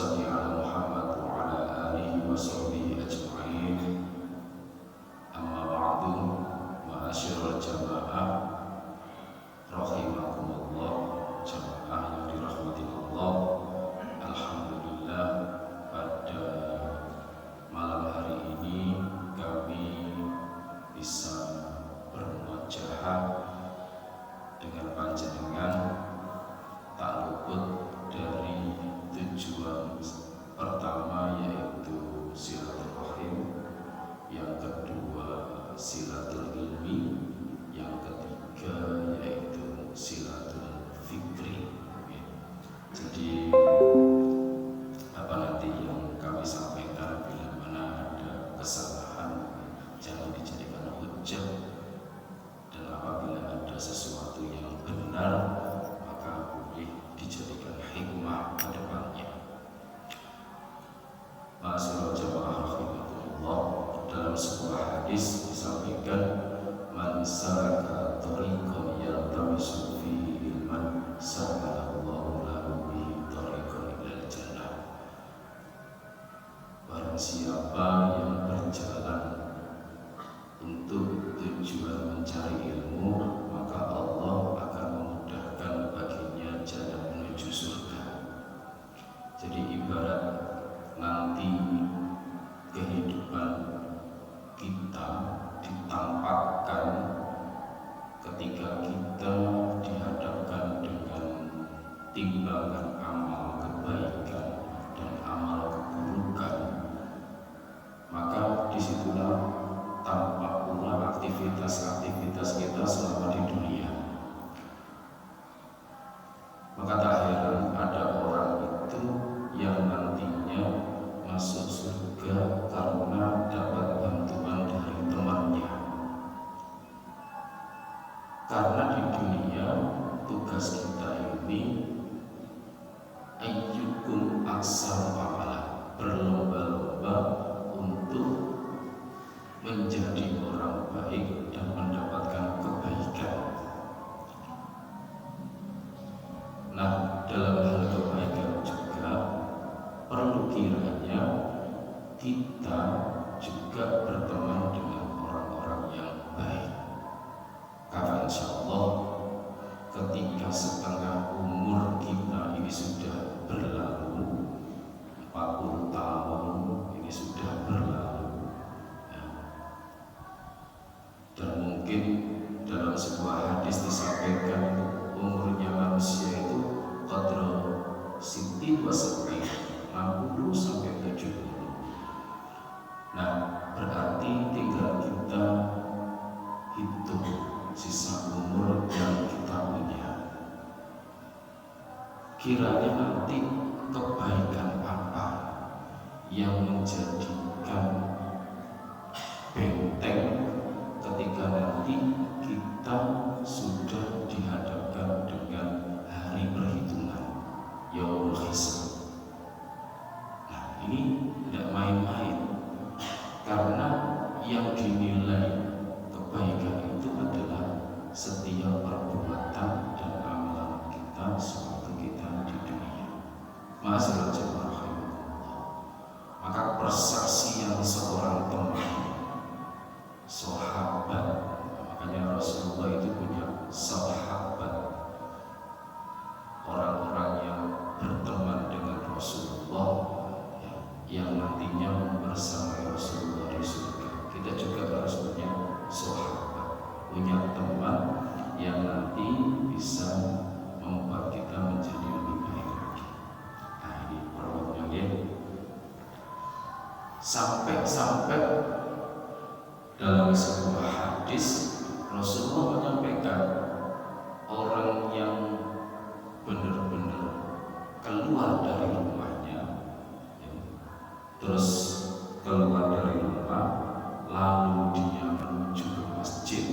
salli ala Muhammad wa ala alihi wa sahbihi ajma'in. Amma ba'du, ma'asyiral jamaah rahimakumullah, jamaah yang dirahmati Allah. Alhamdulillah, pada malam hari ini kami bisa bermuajahah dengan panjenengan, tak luput dari tujuan pertama yaitu silaturahim, yang kedua silatul ilmi, yang ketiga yaitu silatul fikri. Jadi apa nanti yang kami sampaikan bila mana ada kesalahan jangan dijadikan hujah, dan apabila ada sesuatu yang benar maka boleh dijadikan hikmah ke depannya. Ma'asyiral jamaah rahimakumullah, dalam sebuah hadis disampaikan, man salaka tariqan yaltamisu fihi ilman sahalallahu lahu bihi tariqan ilal jannah. Barang siapa yang berjalan untuk tujuan mencari ilmu, maka Allah akan memudahkan baginya jalan menuju surga. Jadi ibarat nanti kehidupan kita ditampakkan ketika kita dihadapkan dengan timbangan amal kebaikan dan amal keburukan, maka disitulah tampak pula aktivitas-aktivitas kita selama di dunia. Maka tak heran ada orang itu yang nantinya masuk surga karena dapat bantuan dari temannya. Karena di dunia tugas kita ini ayyukum aksar amala, berlomba-lomba untuk menjadi orang baik dan mendapatkan kebaikan. Nah, dalam hal kebaikan juga perlu kiranya kita juga berteman dengan orang-orang yang baik. Karena insya Allah ketika setengah umur kita ini sudah berlalu, 40 tahun ini sudah berlalu, dan mungkin dalam sebuah hadis disampaikan umurnya manusia itu qadra siti wa sab'in, 60 sampai 70. Nah, berarti tinggal kita hitung sisa umur yang kita punya. Kiranya nanti kebaikan apa yang menjadikan benteng ketika nanti kita sudah dihadapkan dengan hari perhitungan, yaumul hisab. Nah, ini tidak main-main, karena yang dinilai kebaikan itu adalah setiap perbuatan dan amalan kita sewaktu kita di dunia. Ma'asyiral jamaah rahimakumullah, maka persaksian seorang teman, sahabat, makanya Rasulullah itu punya sahabat, orang-orang yang berteman dengan Rasulullah, yang nantinya bersama Rasulullah di surga. Kita juga harus punya sahabat, punya teman yang nanti bisa membuat kita menjadi lebih baik lagi. Nah, ini perlunya ya. Sampai dalam sebuah hadis Rasulullah menyampaikan, orang yang benar-benar keluar dari rumahnya, terus keluar dari rumah lalu dia menuju ke masjid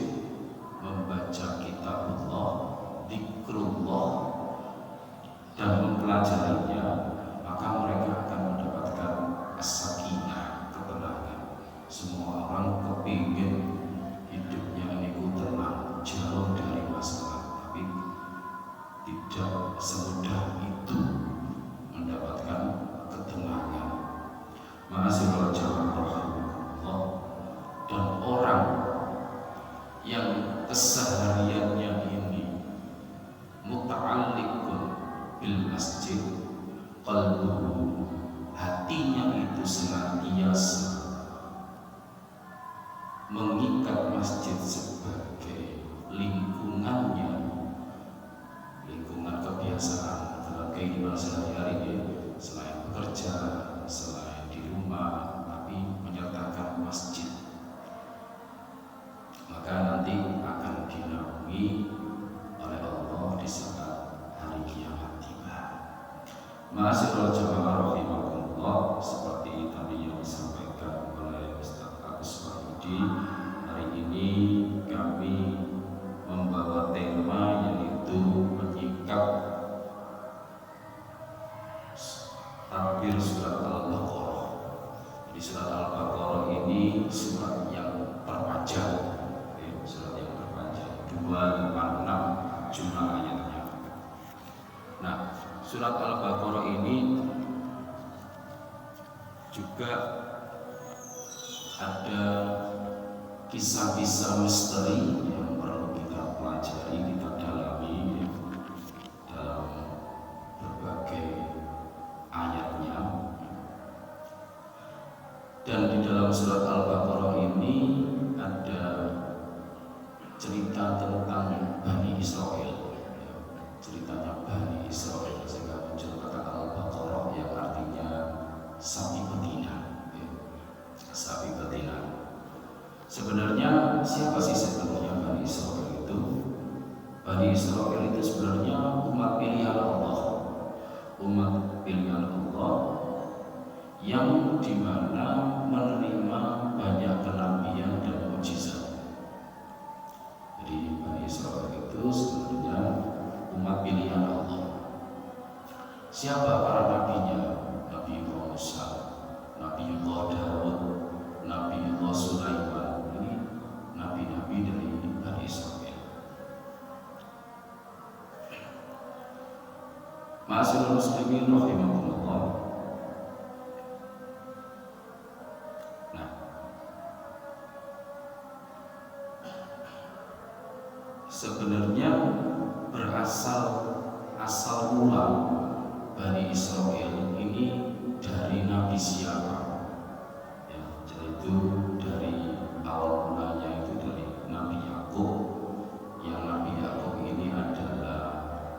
membaca kitabullah, zikrullah, dan mempelajarinya, maka mereka akan mendapatkan as-sakinah, ketenangan. Semua orang kepingin hidupnya ini tenang, jauh dari masalah, tapi tidak semudah itu mendapatkan qalbuhu, hatinya itu senantiasa mengikat masjid sebagai lingkungannya, lingkungan kebiasaan dalam kehidupan sehari-hari, selain bekerja, selain di rumah, tapi menyertakan masjid, maka nanti akan dinaungi oleh Allah di saat hari kiamat tiba. Ma'asyiral jamaah rahimakumullah, seperti tadi yang disampaikan oleh Ustaz Agus Wahyudi, hari ini kami membawa tema yaitu menyikap takbir surat Al-Baqarah. Jadi surat Al-Baqarah ini surat yang terpanjang, surat yang terpanjang, 256 jumlah ayatnya. Nah, surat Al-Baqarah ini juga ada kisah-kisah misteri yang perlu kita pelajari, kita dalami dalam berbagai ayatnya. Dan di dalam surat Al-Baqarah ini ada cerita tentang Bani Israel, ceritanya Bani Israel, sehingga muncul kata Al-Baqarah yang artinya sapi betina, sapi betina. Sebenarnya siapa sih sebenarnya Bani Israel itu? Bani Israel itu sebenarnya umat pilihan Allah, umat pilihan Allah yang dimana menerima banyak kenabian dan mukjizat. Jadi Bani Israel itu sebenarnya umat pilihan Allah. Siapa para nabinya? Nabi Musa, Nabi Daud, Nabi Sulaiman. Ini nabi-nabi dari Bani Israel. Ma'asyiral muslimin rahimakumullah. Nah, sebenarnya asal mula Bani Israel ini dari Nabi siapa? Ya, yaitu dari awal mulanya itu dari Nabi Yakub. Yang Nabi Yakub ini adalah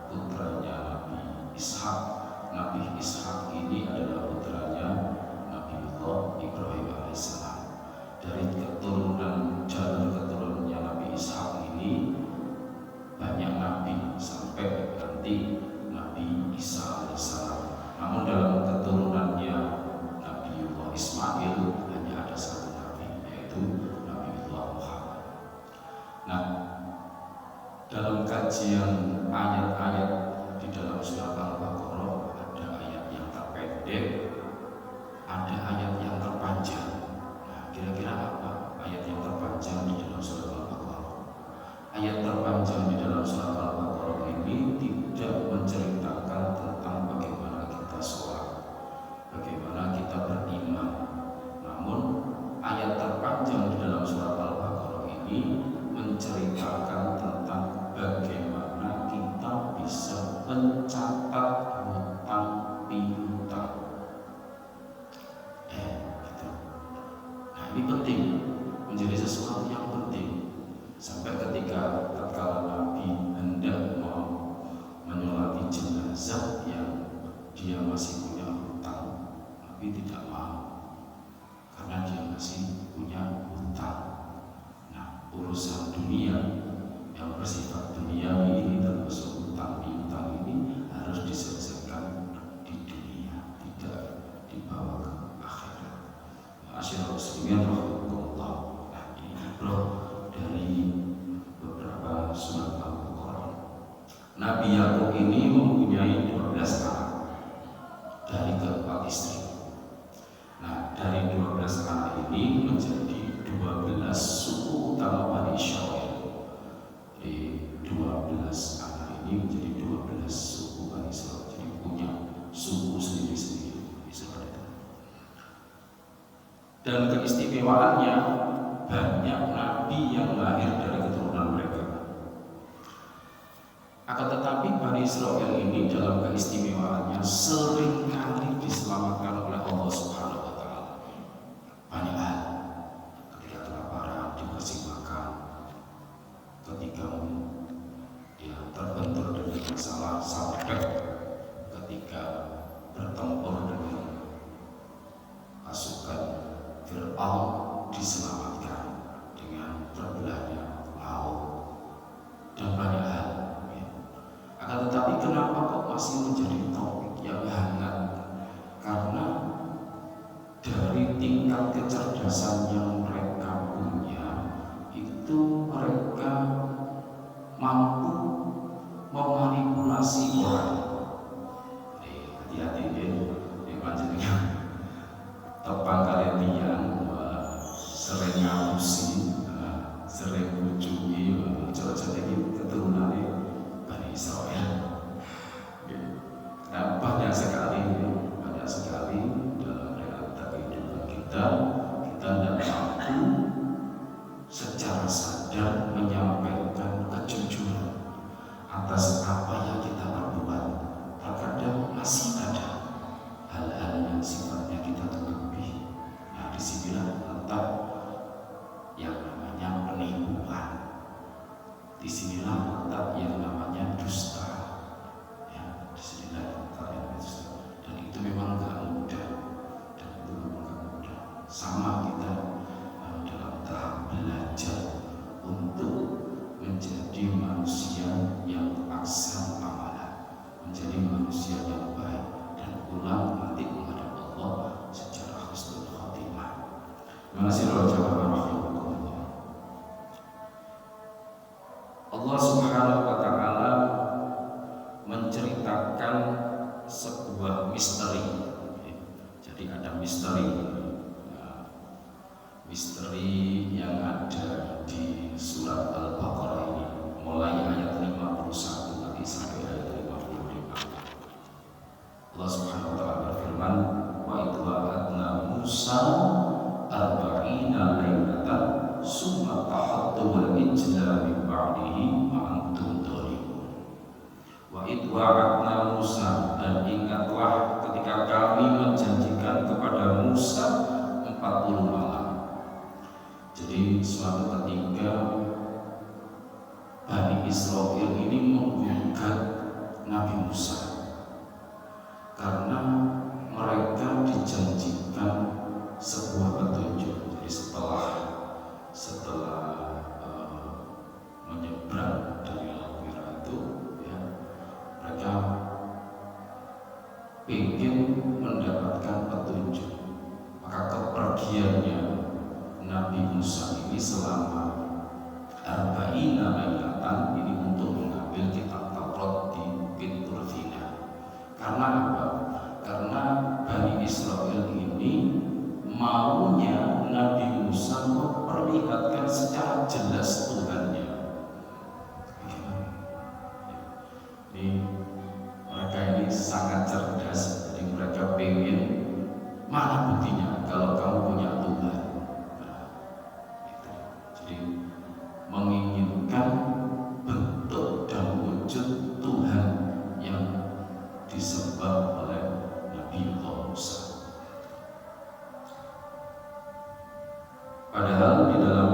putranya Nabi Ishak. Nabi Ishak ini adalah putranya Nabi Ibrahim alaihissalam. Dari jalur keturunannya Nabi Ishak ini banyak nabi sampai nanti Nabi Isa alaihissalam. Namun dalam keturunannya Nabi Ismail hanya ada satu nabi, yaitu Nabi Muhammad. Nah, dalam kajian ayat-ayat di dalam surat Al-Baqarah ada ayat yang terpendek, ada ayat yang terpanjang. Nah, kira-kira apa ayat yang terpanjang di dalam surat Al-Baqarah? Ayat terpanjang di dalam surat Al-Baqarah ini tidak menceritakan tentang bagaimana kita sholat, bagaimana kita beriman. Namun ayat terpanjang di dalam surat Al-Baqarah ini menceritakan tentang bagaimana kita bisa mencatat hutang piutang. Gitu. Nah, ini penting, menjadi sesuatu yang penting. Sampai ketika Nabi hendak mau menyolati jenazah yang dia masih punya hutang, Nabi tidak mau, karena dia masih punya hutang. Nah, urusan dunia yang bersifat duniawi ini, termasuk hutang piutang ini, harus diselesaikan di dunia, tidak dibawa ke akhirat. Ma'asyiral muslimin rahimakumullah. Nah, ini bro dari beberapa surat Al-Baqarah. Nabi Yakub ini mempunyai 12 anak dari keempat istri. Nah, dari 12 anak ini menjadi 12 suku utama Bani Israel. Jadi 12 anak ini menjadi 12 suku Bani Israel. Jadi punya suku sendiri-sendiri Israel itu. Dan keistimewaannya, banyak nabi yang lahir dari keturunan mereka. Akan tetapi Bani Israel ini dalam keistimewaannya seringkali Fir'aun diselamatkan dengan terbelahnya laut dan banyak hal. Akan tetapi kenapa kok masih menjadi topik yang hangat? Karena dari tingkat kecerdasan yang mereka punya itu mereka mampu memanipulasi orang. Hati-hati ya panjenengan tepang kalian tiang sering ngapusi, sering ujungi, coba-coba keturunannya Bani Israel. Nah, banyak sekali dalam realita kehidupan kita tidak mampu secara sadar menyampaikan kejujuran atas apa yang kita perbuat. Terkadang masih ada hal-hal yang sifatnya kita tutupi. Nah, disinilah letak yang namanya penipuan. Disinilah letak yang namanya dusta. Ya, disinilah letak yang dusta. Dan itu memang gak mudah. Sama kita dalam tahap belajar untuk menjadi manusia yang aksam amalan, menjadi manusia yang baik dan pulang nanti menghadap Allah secara husnul khotimah. Terima kasih Allah Subhanahu wa taala menceritakan sebuah misteri. Jadi ada misteri yang ada di surat Al-Baqarah ini, mulai ayat 51 nanti sampai ayat 55. Allah Subhanahu wa taala berfirman, wa idh wa'adna Musa arba'ina lailatan summa tahattu al-ijla min ba'dihi wa antum dhalimun. Wa idh wa'adna Musa, dan ingatlah ketika kami menjanjikan kepada Musa 40 malam. Jadi suatu ketika Bani Israel ini menggugat Nabi Musa karena mereka dijanjikan sebuah petunjuk. Jadi setelah menyeberang dari Laut Merah itu, ya, mereka ingin mendapatkan petunjuk. Maka kepergiannya Nabi Musa ini selama arba'ina lailatan ini untuk mengambil kitab Taurat di Bukit Turfina. Karena apa? Karena Bani Israel ini maunya Nabi Musa memperlihatkan secara jelas Tuhannya. Mereka ini sangat cerdas, jadi mereka ingin mana buktinya kalau kamu punya Tuhan. Menginginkan bentuk dan wujud Tuhan yang disembah oleh Nabi Musa. Padahal di dalam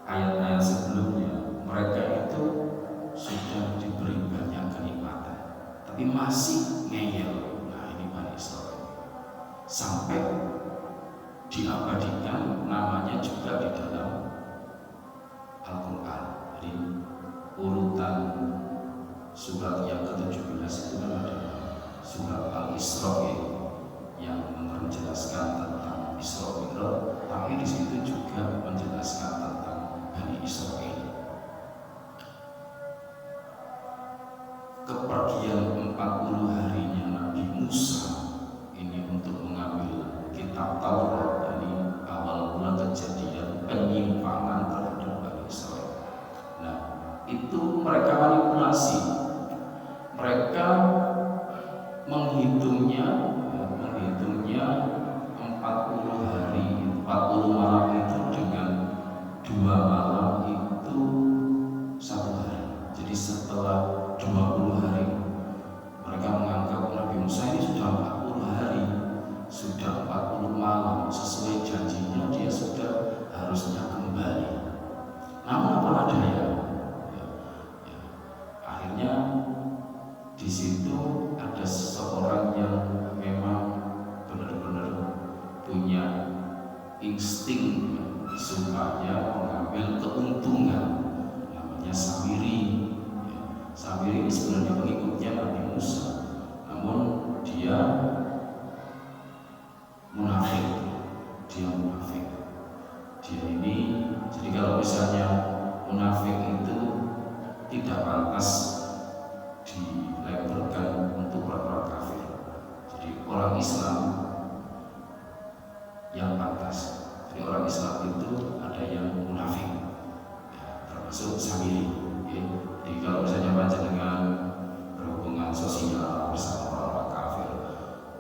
ayat-ayat sebelumnya mereka itu sudah diberi banyak kenikmatan, tapi masih ngeyel. Nah, ini Bani Israel sampai diabadikan namanya juga di dalam Al-Quran. Jadi urutan surat yang ke-17 itu adalah surat Al-Isra yang menjelaskan tentang Isra Mi'raj, tapi di situ juga menjelaskan tentang Bani Israel. Kepergian 40 harinya Nabi Musa ini untuk mengambil kitab Taurat, dari awal mula kejadian penyimpangan terhadap Bani Israel. Nah, itu mereka manipulasi. Mereka menghitungnya 40 hari, 40 malam itu dengan 2 malam itu 1 hari. Jadi setelah 20 hari mereka menganggap Nabi Musa ini sudah 40 hari, sudah 40 malam, sesuai janjinya dia sudah harusnya kembali. Namun apa daya, akhirnya di situ ada seseorang yang memang benar-benar Jadi kalau misalnya munafik itu tidak pantas dilabelkan untuk orang-orang kafir. Jadi orang Islam yang pantas. Jadi orang Islam itu ada yang munafik, ya, termasuk samiri. Ya. Jadi kalau misalnya baca dengan berhubungan sosial bersama orang-orang kafir,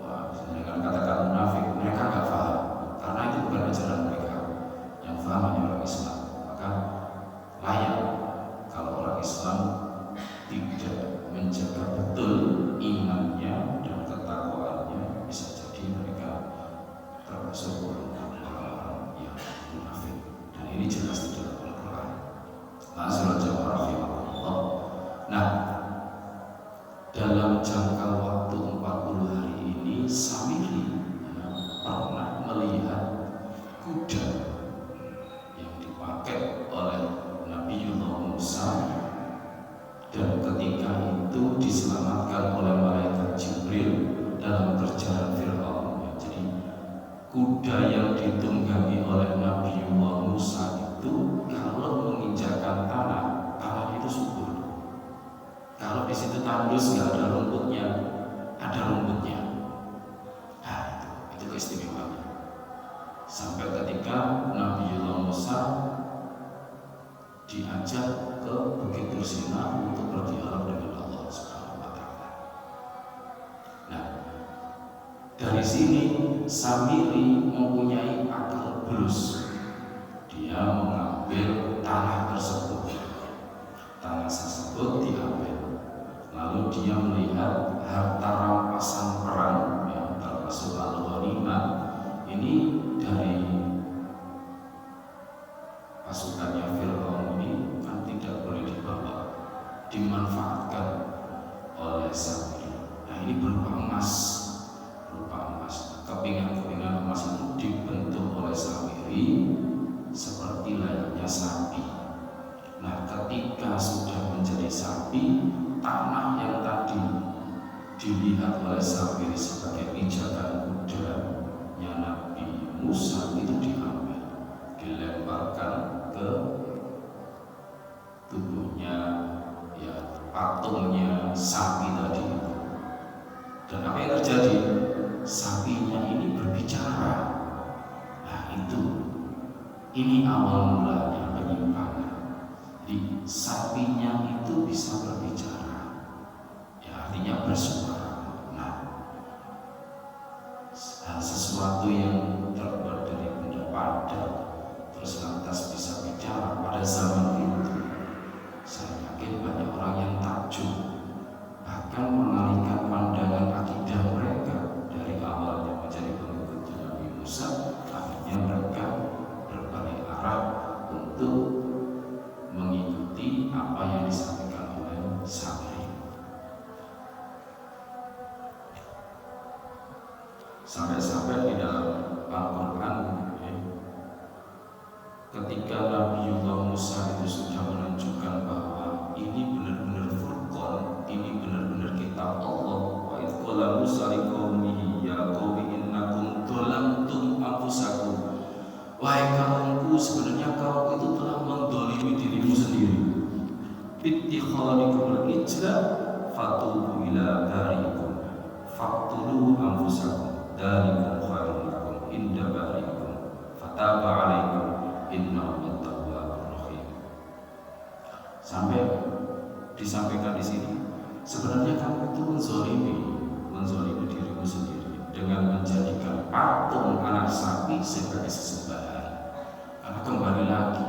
wah, dengan katakan munafik, mereka nggak paham karena itu bukan ajaran mereka. Yang paham hanya orang Islam. Maka layak kalau orang Islam tidak menjaga betul imannya dan ketakwaannya, bisa jadi mereka termasuk orang-orang yang munafik, dan ini jelas di dalam Al-Quran. Ma'asyiral jamaah rahimakumullah. Nah, dalam jangka waktu 40 hari ini Samiri pernah melihat kuda yang dipakai oleh Nabiullah Musa, dan ketika itu diselamatkan oleh malaikat Jibril dalam perjalanan Fir'aun. Jadi kuda yang ditunggangi oleh Nabiullah Musa itu kalau menginjakkan tanah, tanah itu subur. Kalau di situ tandus nggak ada rumputnya, ada rumputnya. Nah, itu keistimewaannya. Sampai ketika Nabiullah Musa diajak ke Bukit Tursina untuk berdialog dengan Allah Subhanahu wa Ta'ala. Nah, dari sini Samiri mempunyai akal bulus. Dia mengambil tanah tersebut. Tanah tersebut diambil. Lalu dia melihat harta rampasan perang, ya, termasuk al-ghanimah. Ini dari pasukannya Fir'aun ini kan tidak boleh dibawa, dimanfaatkan oleh Samiri. Nah, ini berupa emas, kepingan-kepingan emas itu dibentuk oleh Samiri seperti layaknya sapi. Nah, ketika sudah menjadi sapi, tanah yang tadi dilihat oleh Samiri sebagai pijakan kudanya Nabi Musa itu diambil, dilemparkan ke tubuhnya, ya, patungnya sapi tadi itu. Dan apa yang terjadi? Sapinya ini berbicara. Nah, ini awal mulanya penyimpangan. Jadi sapinya itu bisa berbicara, ya, artinya bersuara. Nah, sesuatu yang terbuat dari benda padat terus lantas bisa bicara pada zaman itu, saya yakin banyak orang yang takjub, bahkan mengalihkan pandangan akidah mereka dari awalnya menjadi pengikut Nabi Musa, akhirnya mereka berbalik arah untuk mengikuti apa yang disampaikan oleh Samiri. Sampai-sampai di dalam Al-Quran, ketika Nabiullah Musa itu sudah menunjukkan bahwa ini benar-benar Furqan, ini benar-benar kitab Allah. Wa idh qala Musa liqaumihi ya qaumi innakum dhalamtum anfusakum. Wahai kaumku, sebenarnya kaum itu telah mendolimi dirimu sendiri. Bittikhadikum al-ijla fatubu ila barikum faqtulu anfusakum dzalikum khairun lakum inda barikum fataba 'alaikum innahu at-tawwabur rahim. Sampai disampaikan di sini, sebenarnya kamu itu menzalimi dirimu sendiri dengan menjadikan patung anak sapi sebagai sesembahan. Karena kembali lagi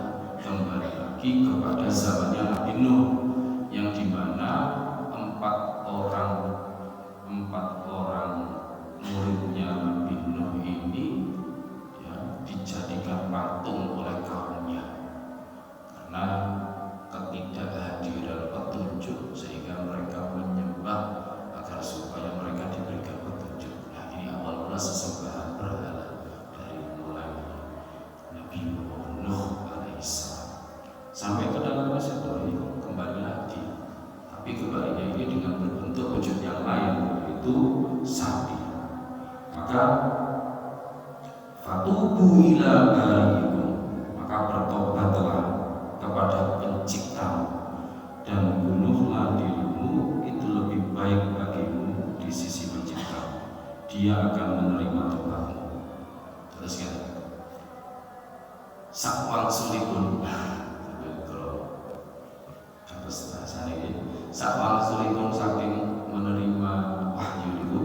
kepada zamannya Nabi Nuh, yang dimana empat orang muridnya Nabi Nuh ini, ya, dijadikan patung oleh kaumnya karena ketidakhadiran petunjuk, sehingga mereka menyembah agar supaya mereka diberikan petunjuk. Nah, ini awal mula sesembahan berhala dari mulai Nabi Nuh alaihissalam sampai ke dalam masa Ibrahim. Kembali lagi, tapi kembalinya ini dengan berbentuk wujud yang lain, yaitu sapi. Maka fatubu ila barikum, maka bertobatlah kepada penciptamu dan bunuhlah dirimu, itu lebih baik bagimu di sisi penciptamu. Dia akan menerima tobatmu. Terus kan, sakwang sulipun, kalau apa bahasanya ini, sakwang sulipun saking menerima wahyu itu,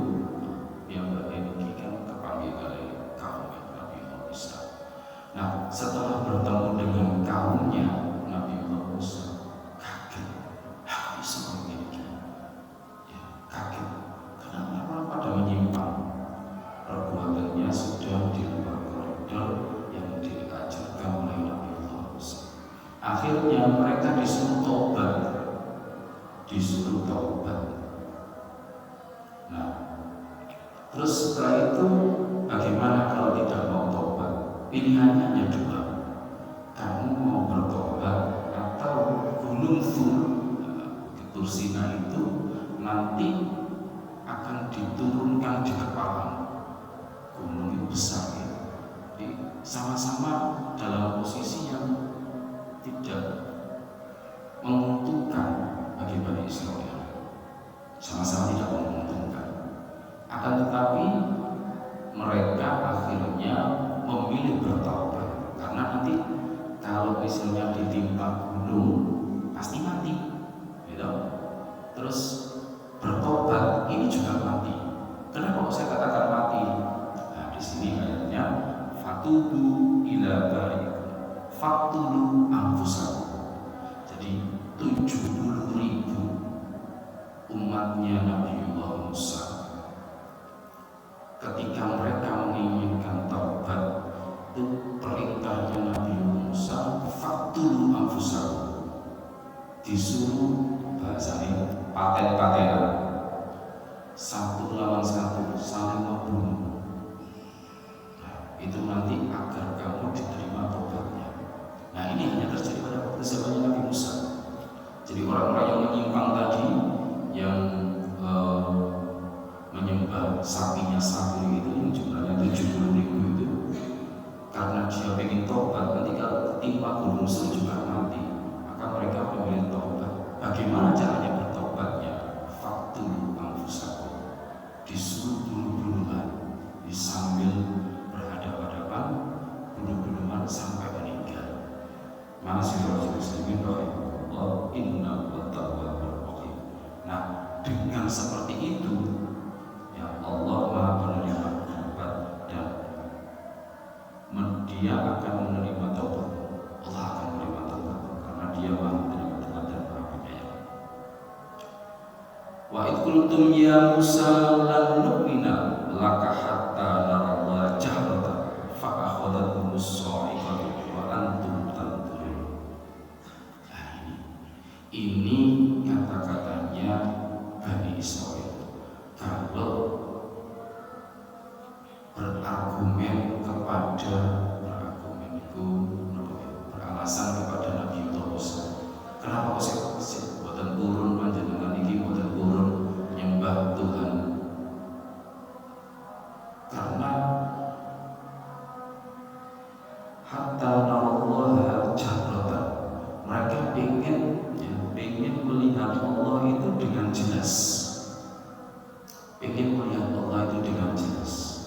yang ini kan kepanggil oleh kaum Nabi Musa. Nah, setelah bertemu dengan kaumnya, Nabi Musa kaget, seperti ini, ya, kaget, kenapa orang pada menyimpang? Perbuatannya sudah di luar koridor yang diajarkan oleh Nabi Musa. Akhirnya mereka disuruh taubat, Nah, terus setelah itu bagaimana kalau tidak mau taubat? Pilihannya hanya dua. Kamu mau bertobat atau gunung Tur Sinai itu nanti akan diturunkan di kepala. Gunung itu besar ya. Jadi sama-sama dalam posisi yang tidak menguntungkan bagi Bani Israel. Sama-sama tidak menguntungkan. Akan tetapi mereka akhirnya memilih bertaubat, karena nanti kalau misalnya ditimpa gunung pasti mati, gitu. Terus bertobat ini juga mati. Kenapa saya katakan mati? Nah, di sini ayatnya fatubu ila barikum faktulu anfusakum. Jadi 70.000 umatnya Nabiullah Musa, ketika mereka menginginkan taubat, itu perintahnya Nabi Musa faktulu anfusakum, disuruh bahasanya paten-patenan, satu lawan satu saling membunuh. Nah, itu nanti agar kamu diterima taubatnya. Nah, ini hanya terjadi pada waktu zamannya Nabi Musa. Jadi orang-orang yang menyimpang tadi, yang menyembah sapinya Samiri itu, yang jumlahnya 70.000 itu, karena dia ingin taubat, nanti kalau ketimpa gunung Sur juga mati, maka mereka memilih taubat. Bagaimana caranya bertaubatnya? Faktu anfusakum, disuruh bunuh-bunuhan, sambil berhadapan-hadapan, bunuh-bunuhan sampai meninggal. Ma'asyiral muslimin rahimahullah, innahu tawwabur rahim. Nah, dengan seperti itu, ya Allah Maha penerima taubat, dan Dia akan menerima taubat. Allah akan menerima taubat karena Dia Maha penerima taubat dan Maha penyayang. Wa id qultum ya Musa lan nu'mina laka hatta narallaha jahratan fa akhadhathumus sa'iqatu wa antum tanzurun. Ini kata-katanya Bani Israil kalau berargumen beralasan kepada Nabi Musa. Kenapa kok saya buatan turun panjenengan ini buatan turun menyembah Tuhan? Karena hatta narallaha jahratan, mereka ingin melihat Allah itu dengan jelas, ingin melihat Allah itu dengan jelas.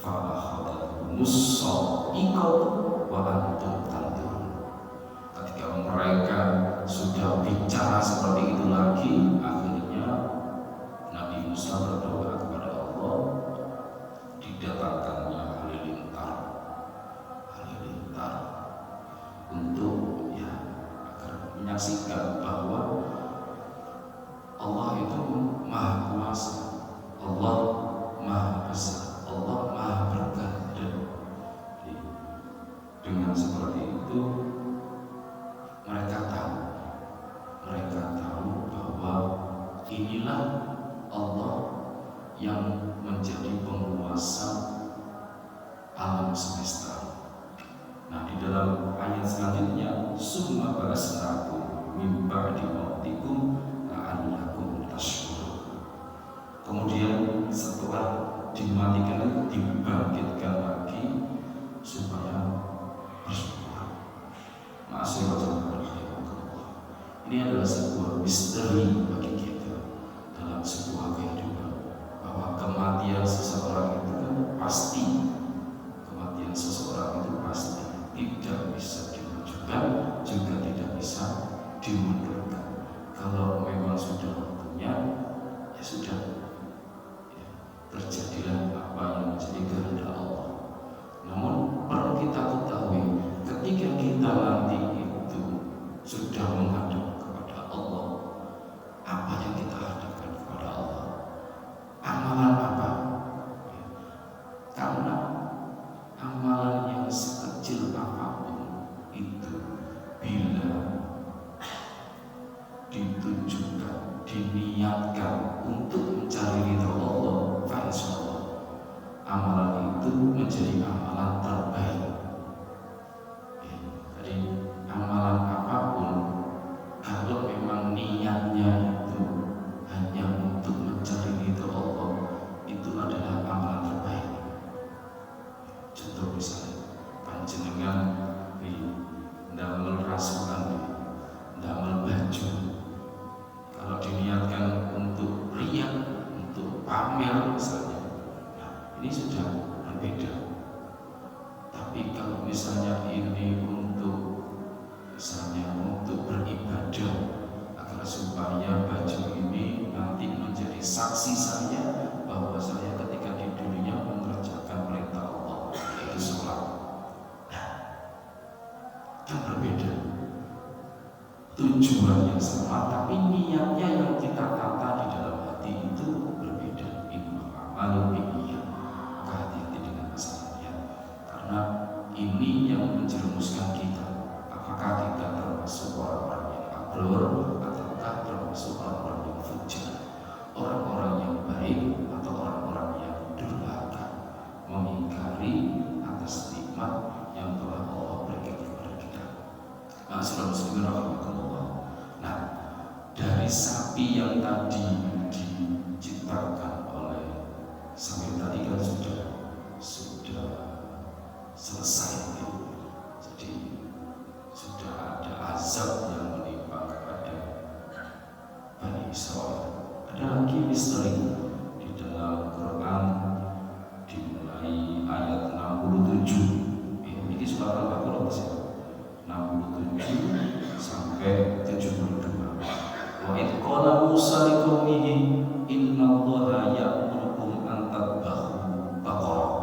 Fa'akhadhathumus sa'iqatu wa antum tanzurun. Ketika mereka sudah bicara seperti itu lagi, akhirnya Nabi Musa berdoa kepada Allah, didatangkannya halilintar untuk agar menyaksikan bahwa Allah itu Maha Kuasa, Allah Maha Besar, Allah Maha Berkah. Dengan seperti itu mereka tahu bahwa inilah Allah yang menjadi penguasa alam semesta. Nah, di dalam ayat selanjutnya, summa ba'asnakum min ba'di mautikum la'allakum tashkurun. Kemudian setelah dimatikan, dibangkitkan lagi supaya bersyukur. Ini adalah sebuah misteri bagi kita dalam sebuah kehidupan, bahwa kematian seseorang itu kan pasti, kematian seseorang itu pasti, tidak bisa dimajukan, juga tidak bisa dimundurkan. Kalau memang sudah waktunya, ya sudah, ya, terjadilah apa yang menjadi kehendak Allah. Namun perlu kita ketahui, ketika kita nanti itu sudah menghadap kepada Allah, apa yang kita hadapkan kepada Allah? Amalan apa? Ya, karena amalan yang sekecil apapun itu, bila ditujukan, diniatkan untuk mencari ridho Allah, insyaallah amalan itu menjadi amalan terbaik. Jadi amalan apapun, kalau memang niatnya itu hanya untuk mencari ridho Allah, itu adalah amalan terbaik. Contoh misalnya, panjenengan ndamel rasukan, ndamel baju, kalau diniatkan untuk riya, untuk pamer misalnya, ini sudah berbeda. Tapi kalau misalnya ini untuk, misalnya untuk beribadah, agar supaya baju ini nanti menjadi saksi saya bahwa saya ketika di dunia mengerjakan perintah Allah, yaitu sholat, kan berbeda. Tujuan yang sama, tapi niatnya yang kita tata di dalam hati itu berbeda. Innamal a'malu binniyat. Hati-hati dengan masalah niat, karena ini yang menjerumuskan kita. Apakah kita termasuk orang-orang yang abror, ataukah termasuk orang-orang yang fujar, orang-orang yang baik atau orang-orang yang durhaka, mengingkari atas nikmat yang telah Allah berikan kepada kita. Ma'asyiral muslimin rahimakumullah. Nah, dari sapi yang tadi diciptakan oleh sampai tadi kan sudah selesai, gitu. Jadi sudah ada azab yang menimpa kepada Bani Israel. Ada lagi misteri di dalam Quran, dimulai ayat 67. Ini surat Al-Baqarah 67 sampai 72. Wa idh qala Musa liqaumihi innallaha ya'murukum an tadhbahu baqarah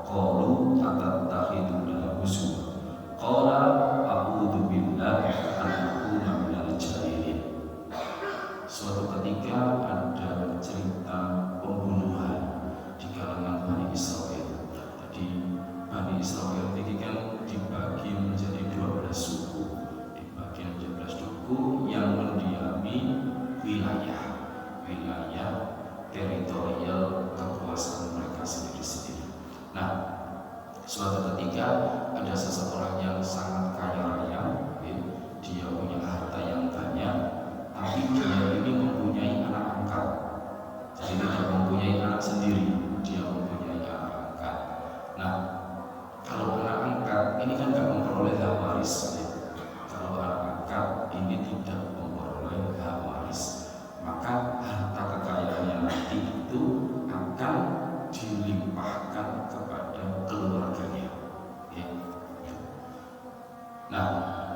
qalu atattakhiduna huzwa qala a'udzu billahi an akuna minal jahilin. Suatu ketika ada cerita pembunuhan di kalangan Bani Israel. Jadi Bani Israel ini kan dibagi menjadi 12 suku, dibagi menjadi 12 suku yang mendiami wilayah teritorial kekuasaan mereka sendiri-sendiri. Nah, suatu ketika ada seseorang yang sangat kaya raya, dia punya harta yang banyak, tapi dia ini mempunyai anak angkat. Jadi tidak mempunyai anak sendiri, dia mempunyai anak angkat. Nah, kalau anak angkat ini kan tidak memperoleh hak waris. Kalau anak angkat ini tidak memperoleh hak waris, maka harta kekayaannya nanti itu akan dilimpahkan kepada keluarganya. Ya. Nah,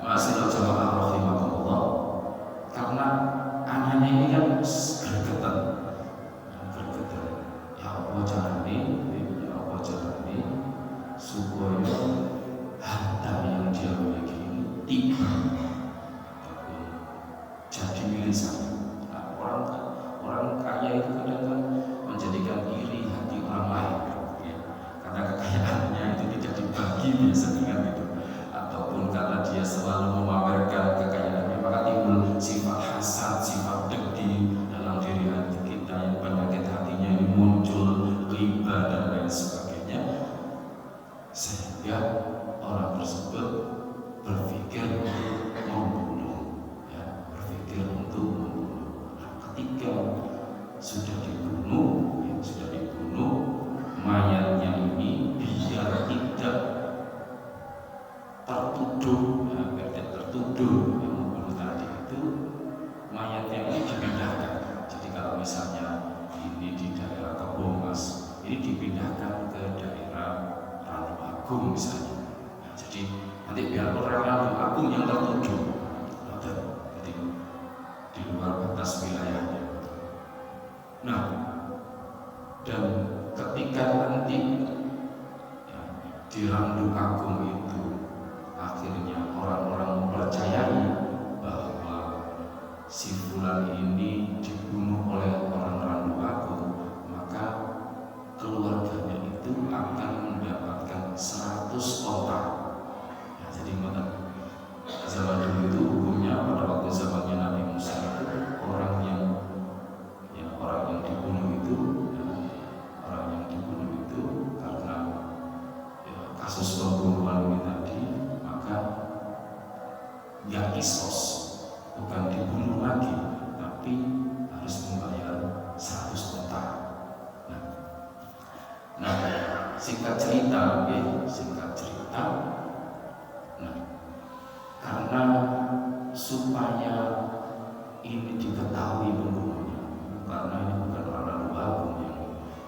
ma'asyiral jamaah rahimakumullah, karena anaknya ini kan gregetan. Ya apa carane supaya harta yang dia miliki ini tidak jadi milik saya. Nah, orang kaya itu kadang-kadang menjadikan iri hati orang lain, ya. Karena kekayaannya itu tidak dibagi biasa dengan itu, ataupun karena dia selalu memamerkan kekayaannya, maka timbul sifat hasad, sifat dengki dalam diri hati kita, yang penyakit hatinya ini muncul, riba dan lain sebagainya, sehingga orang tersebut berpikir untuk membunuh, ya, berpikir untuk membunuh. Nah, ketika sudah dibunuh, mayatnya ini biar tidak tertuduh, dipindahkan ke daerah Randu Agung misalnya. Nah, jadi nanti biar orang Randu Agung yang tertuju, jadi di luar batas wilayahnya. Nah, dan ketika nanti ya, di Randu Agung itu akhirnya orang-orang mempercayai bahwa si fulan ini dibunuh oleh orang Randu Agung, maka keluarganya itu akan mendapatkan 100 onta. Ya, jadi zaman dulu itu hukumnya pada waktu zamannya Nabi Musa itu orang yang dibunuh itu, orang yang dibunuh itu karena kasus pembunuhan ini tadi, maka nggak kisos, bukan dibunuh lagi, tapi harus membayar 100 onta. Nah, singkat cerita, nah, karena supaya ini diketahui pembunuhnya, karena ini bukan orang Randu Agung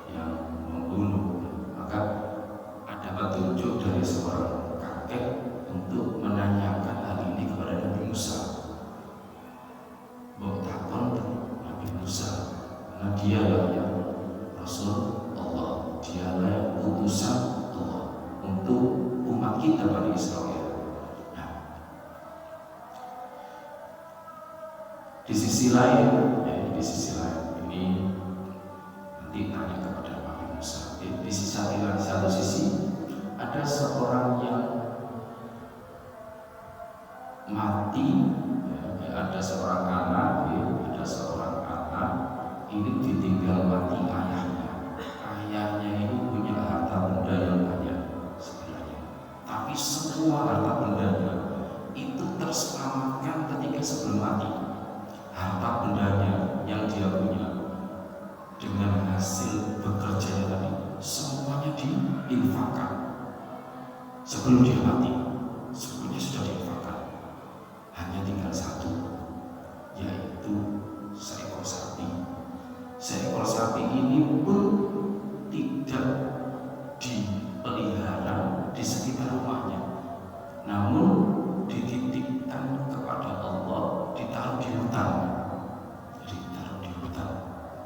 yang membunuh, maka ada petunjuk dari seorang kakek untuk menanyakan hal ini kepada Nabi Musa. Takon Nabi Musa, karena dialah yang Rasul Allah, dialah yang utusan Allah untuk umat kita Bani Israel. Nah, di sisi lain ini nanti tanya kepada Nabi Musa. Di satu sisi ada seorang yang mati, ada seorang anak ini ditinggal mati ayahnya ini punya harta benda yang banyak sebenarnya, tapi semua harta bendanya itu terselamatkan ketika sebelum mati. Harta bendanya yang dia punya dengan hasil bekerja tadi semuanya diinfakkan sebelum dia mati, semuanya sudah diinfakkan. Hanya tinggal satu, yaitu seekor sapi. Seekor sapi ini pun tidak dipelihara di sekitar rumahnya, namun dititipkan kepada Allah, ditaruh di hutan. Jadi ditaruh di hutan,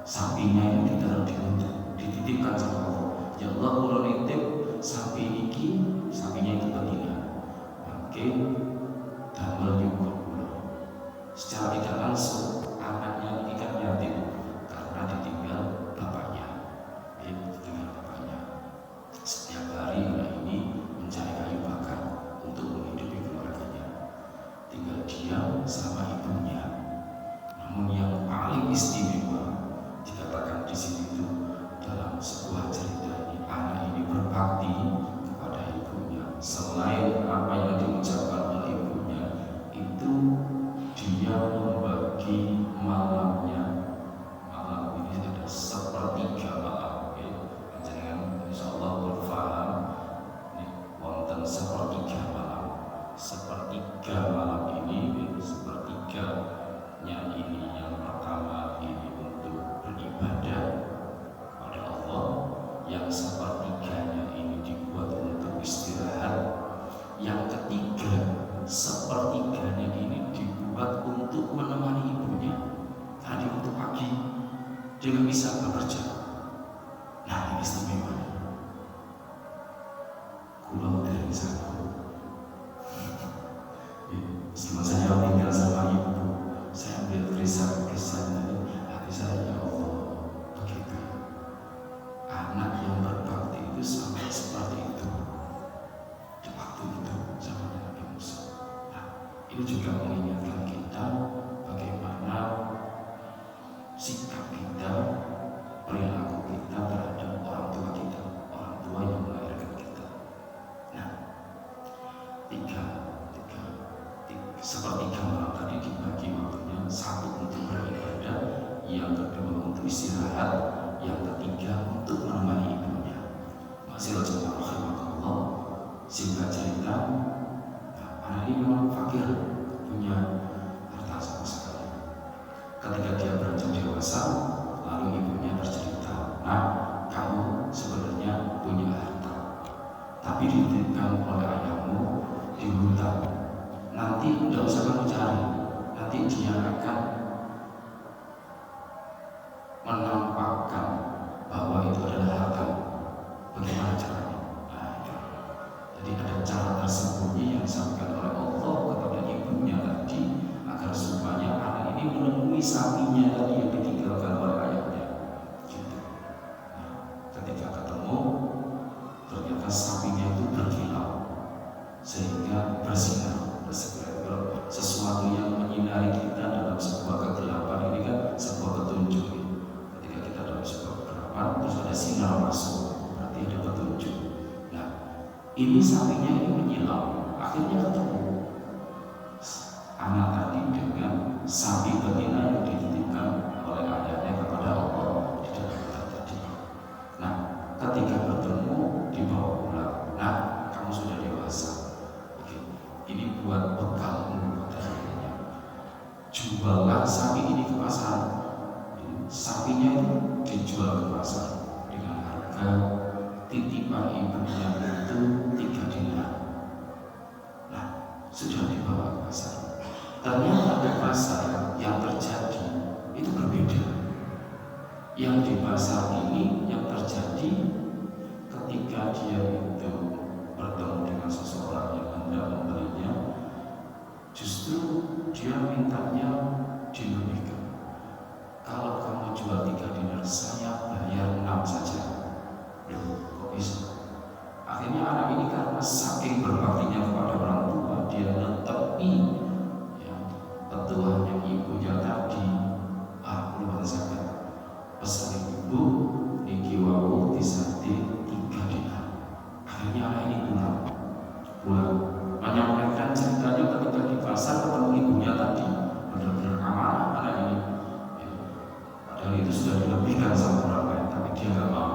sapinya ini ditaruh di hutan, dititipkan sama Allah. Ya Allah, kalau nitip sapi ini, sapinya itu betina, oke, damel juga. Secara tidak langsung anaknya ini kan yatim karena ditinggal bapaknya. Setiap hari anak ini mencari kayu bakar untuk menghidupi keluarganya. Tinggal dia sama ibunya. Namun yang paling istimewa dikatakan di sini itu dalam sebuah cerita ini, anak ini berbakti kepada ibunya. Selain apa yang diucapkan oleh ibunya, itu dia membagi malamnya. Malam ini ada sepertiga malam, okay? Jangan insyaallah berfaham nih, wonten sepertiga malam. Sepertiga malam ini, sepertiganya ini yang pertama ini untuk beribadah kepada Allah, yang sepertiganya ini dibuat untuk istirahat, yang ketiga sepertiganya ini dibuat untuk menemani ibunya. Tadi untuk pagi dia nggak bisa bekerja. Nah, ini istimewa. Kulau dari sana. Setelah saya tinggal sama ibu, saya ambil kisah dari hati saya. Ya Allah, begitu. Anak yang berbakti itu sampai seperti itu. Di waktu itu zaman Nabi Musa. Nah, ini juga mengingatkan kita bagaimana sikap kita, perilaku kita terhadap orang tua kita, orang tua yang melahirkan kita. Nah, sepertiga malam tadi dibagi waktunya, satu untuk beribadah, yang kedua untuk istirahat, yang ketiga untuk menemani ibunya. Masih jemaah rahimakumullah, singkat cerita, anak ini memang fakir, punya harta sama sekali. Ketika dia beranjak dewasa, lalu ibunya bercerita, nah, kamu sebenarnya nanti tidak usah kamu cari, nanti dia akan menampakkan bahwa itu adalah harta. Bagaimana caranya? Nah, itu. Jadi ada cara tersembunyi yang disampaikan oleh Allah kepada ibunya tadi agar supaya anak ini menemui sapinya tadi yang ditinggalkan oleh ayahnya. Gitu. Nah, ketika ketemu, ternyata sapinya itu berkilau sehingga bersinar. Sesuatu yang menyinari kita dalam sebuah kegelapan ini kan sebuah petunjuk. Ketika kita dalam sebuah kegelapan terus ada sinar masuk, berarti ada petunjuk. Nah, ini sapinya ini menyilau, akhirnya ketemu anak tadi dengan sapi betina yang dititipkan oleh ayahnya kepada Allah di dalam hutan tadi. Nah, ketika bertemu dibawa pulang. Nah, kamu sudah dewasa. Oke, ini buat bekalmu pada akhirnya. Juallah sapi ini ke pasar. Sapinya itu dijual ke pasar dengan harga titipan ibunya itu 3 dinar. Nah, sudah dibawa ke pasar. Ternyata di pasar yang terjadi itu berbeda. Yang di pasar ini yang terjadi ketika dia itu bertemu dengan seseorang yang hendak membelinya, justru dia mintanya dilebihkan. Kalau kamu jual 3 dinar, saya bayar 6 saja. Loh, kok bisa? Akhirnya anak ini karena saking berbaktinya kepada orang tua, dia netepi petuahnya ibunya tadi. Belum saged pesan ibu niki wau disate 3 dinar. Akhirnya anak ini pulang menyampaikan ceritanya ketika di pasar ketemu ibunya tadi. Benar-benar amanah anak ini. Padahal itu sudah dilebihkan sama orang lain, tapi dia nggak mau.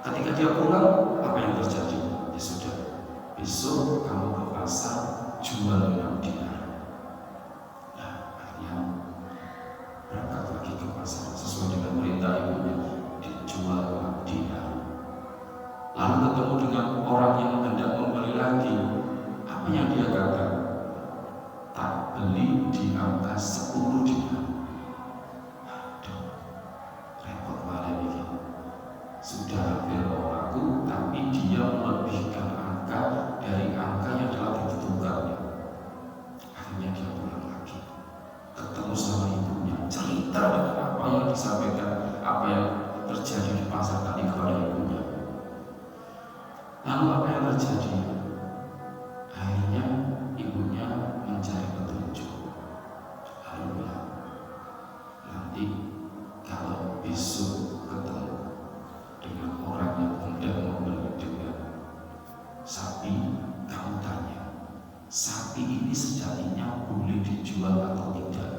Ketika dia pulang, apa yang terjadi? Ya sudah, besok kamu ke pasar jual 6 dinar. Berangkat lagi ke pasar sesuai dengan perintah ibunya, dijual 6 dinar. Lalu ketemu dengan orang yang hendak membeli lagi. Apa yang dia katakan? Tak beli di angka 10 dinar. Aduh, repot malah ini. Sudah hampir mau laku, tapi dia melebihkan angka dari angka yang telah ditentukannya. Akhirnya dia pulang lagi, ketemu sama ibunya, cerita dengan apa yang disampaikan, apa yang terjadi di pasar tadi kepada ibunya. Lalu apa yang terjadi? Akhirnya ibunya mencari petunjuk. Lalu bilang, nanti kalau besok ketemu dengan orang yang hendak membeli dengan sapi, kamu tanya, sapi ini sejatinya boleh dijual atau tidak?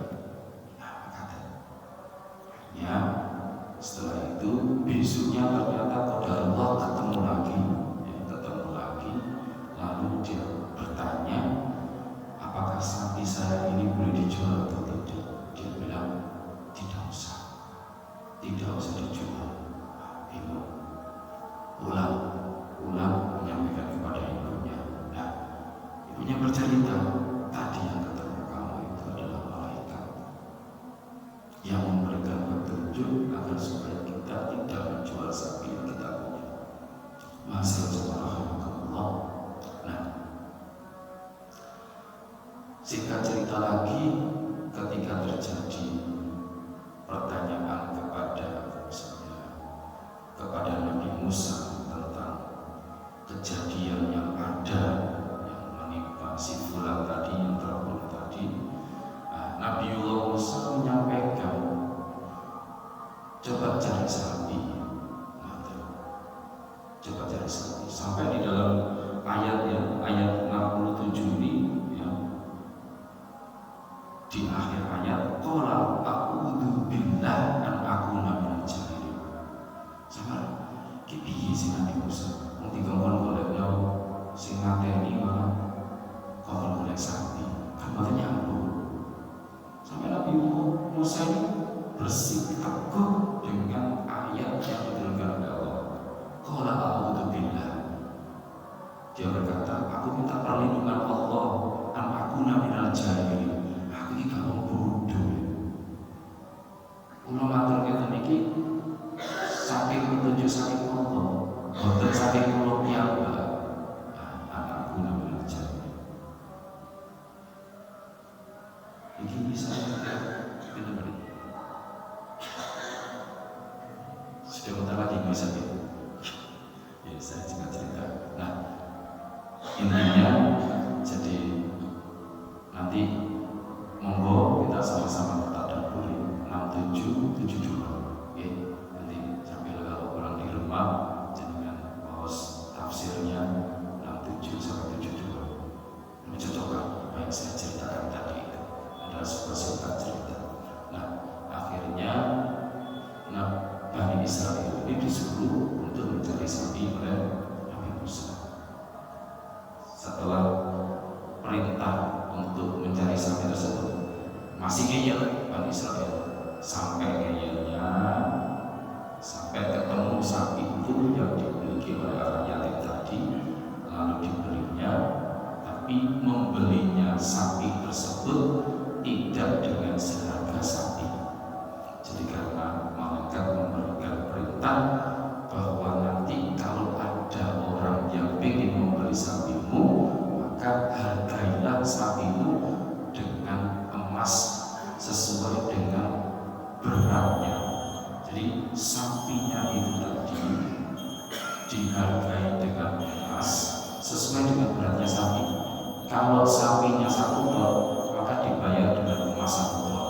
Ya, setelah itu besoknya ternyata qadarullah ketemu lagi, lalu dia bertanya, apakah sapi saya ini boleh dijual atau tidak? Dia bilang, tidak usah dijual. Bingung, ulang menyampaikan kepada ibunya. Nah, ibunya bercerita, tadi yang ketemu kamu itu adalah malaikat yang memberikan petunjuk agar supaya kita tidak menjual sapi yang kita punya. Masih subhanallah. Nah, singkat cerita lagi, ketika terjadi pertanyaan kepada Nabi Musa tentang kejadian yang ada yang menimpa si fulan tadi yang terbunuh tadi, Nabiullah Musa menyampaikan, coba cari sapi. Coba cari sapi. Sampai di dalam ayat 67 ini, ya, di akhir ayat, qala a'udzu billah an akuna minal jahilin. Sama ki piye sing Nabi Musa mung dikongkon golek nyawa sing mateni malah kongkon golek sapi. Kan mboten nyambung. Sampai Nabi Musa ini bersih teguh dengan ayat yang diturunkan oleh Allah. Qala a'udzu billah. Dia berkata, aku minta perlindungan Allah aku minal jahilin. Aku iki gak wong bodoh. Kula matur ngeten iki saking petunjuk saking Allah, boten saking kula piyambak. Aku minal jahilin. Iki bisa kita beri. Sudah bentar lagi bisa gitu. Ya saya juga cerita. Nah, intinya jadi nanti monggo kita sama-sama tadabburi 6772. Oke, nanti sambil kalau pulang di rumah jenengan maos tafsirnya 67 sampai 72. Mencocokkan apa yang saya ceritakan tadi itu adalah sebuah cerita. Nah, akhirnya Bani Israel ini disuruh untuk mencari sapi oleh Nabi Musa. Setelah perintah untuk mencari sapi tersebut, masih ngeyel Bani Israel sampai ngeyelnya sampai ketemu sapi itu yang dimiliki oleh orang yatim tadi, lalu dibelinya, tapi membelinya sapi tersebut tidak dengan seharga sapi. Jadi karena malaikat memberikan perintah bahwa nanti kalau ada orang yang ingin membeli sapimu, maka hargailah sapimu dengan emas sesuai dengan beratnya. Jadi sapinya itu tadi dihargai dengan emas sesuai dengan beratnya sapi. Kalau sapinya 1 ton, maka dibayar dengan emas 1 ton.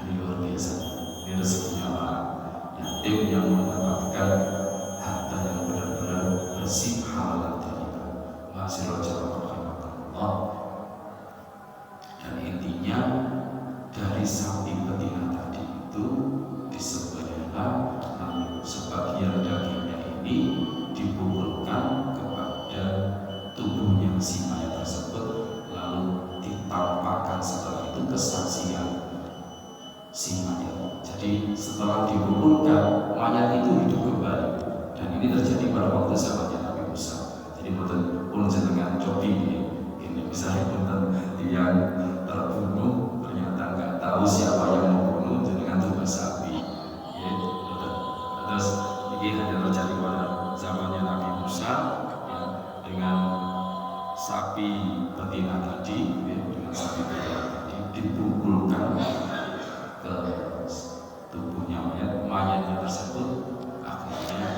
Luar biasa, ini rezekinya orang yatim yang mendapatkan harta yang benar-benar bersih, halal dan thayyibah. Masyaallah rahimahullah. Dan intinya dari sapi betina tadi itu disembelihlah, lalu sebagian dagingnya ini dipukulkan kepada tubuhnya si mayat tersebut, lalu ditampakkan setelah itu kesaksian si mayat. Jadi setelah dipukulkan, mayat itu hidup kembali. Dan ini terjadi pada waktu zamannya Nabi Musa. Jadi pun jenengan cobi ini misalnya pun yang terbunuh ternyata nggak tahu siapa yang membunuh, jenengan tuh sapi. Ya, terus ini hanya terjadi pada zamannya Nabi Musa ya, dengan sapi betina tadi, ya, dengan sapi betina tadi dipukulkan ke tubuhnya mayatnya tersebut, akhirnya